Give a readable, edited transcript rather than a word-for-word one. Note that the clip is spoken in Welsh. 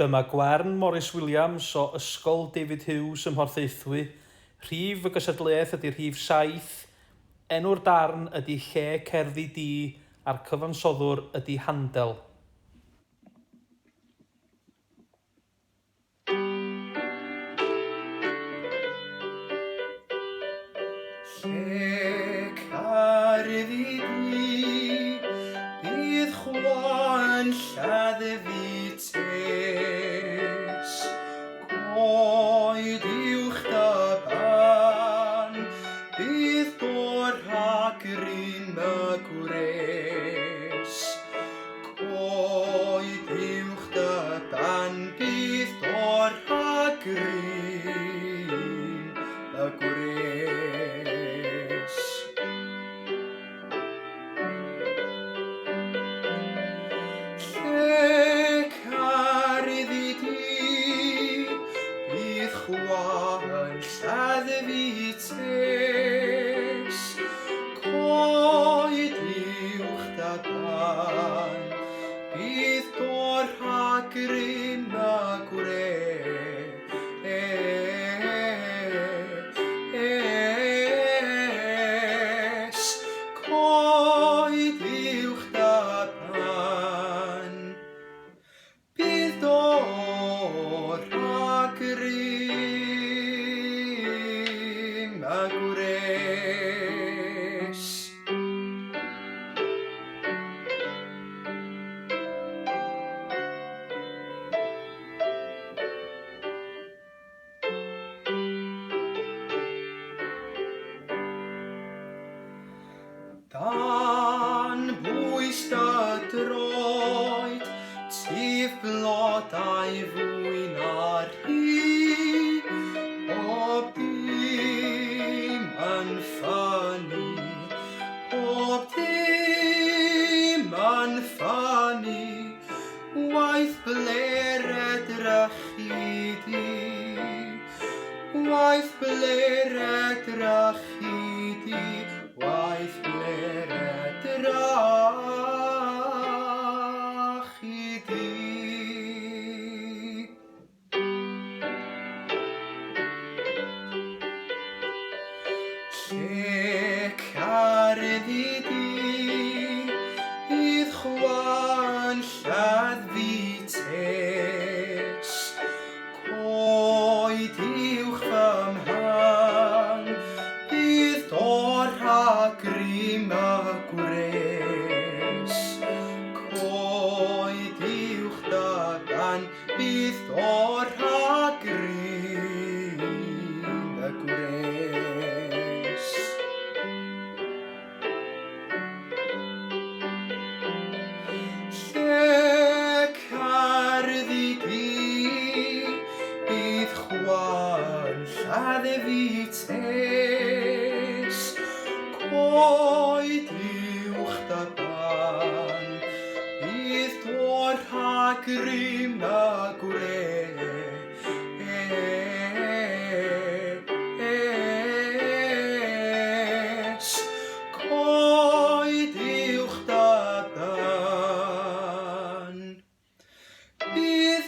Dyma Gwern Morus o Ysgol David Hughes ym Rhithwir. Rhif y Cystadleuaeth ydy rhif 7. Enw'r darn ydy lle cerddi di a'r cyfansoddwr ydy handel. Lle cerddi di, bydd chwan lladd fi tes. Coed uwch dy ban, bydd dor rhag ryn y gwres. Coed uwch dy ban, bydd dor rhag ryn y gwres. Chwan lladd fi tes, coed uwch dy ban, bydd dor rhag ryn y gwres. Coed uwch dy ban, bydd dor rhag ryn y gwres. Dan bwys dy droed, tif blodau fwy na'r hi. Pob dim yn ffynnu, pob dim yn ffynnu, waith bler edrych i di. Waith bler edrych i di, waith bler edrych i di. Lle cerddi di, bydd chwan lladd fi tes. Coed uwch fy mhan, bydd dor rhag ryn y gwres. Coed uwch dy ban, bydd dor rhag ryn y gwres. Lle cerddi di, bydd chwan lladd fi tes. Coed uwch dy ban, bydd dor rhag ryn y gwres. Coed uwch dy ban, bydd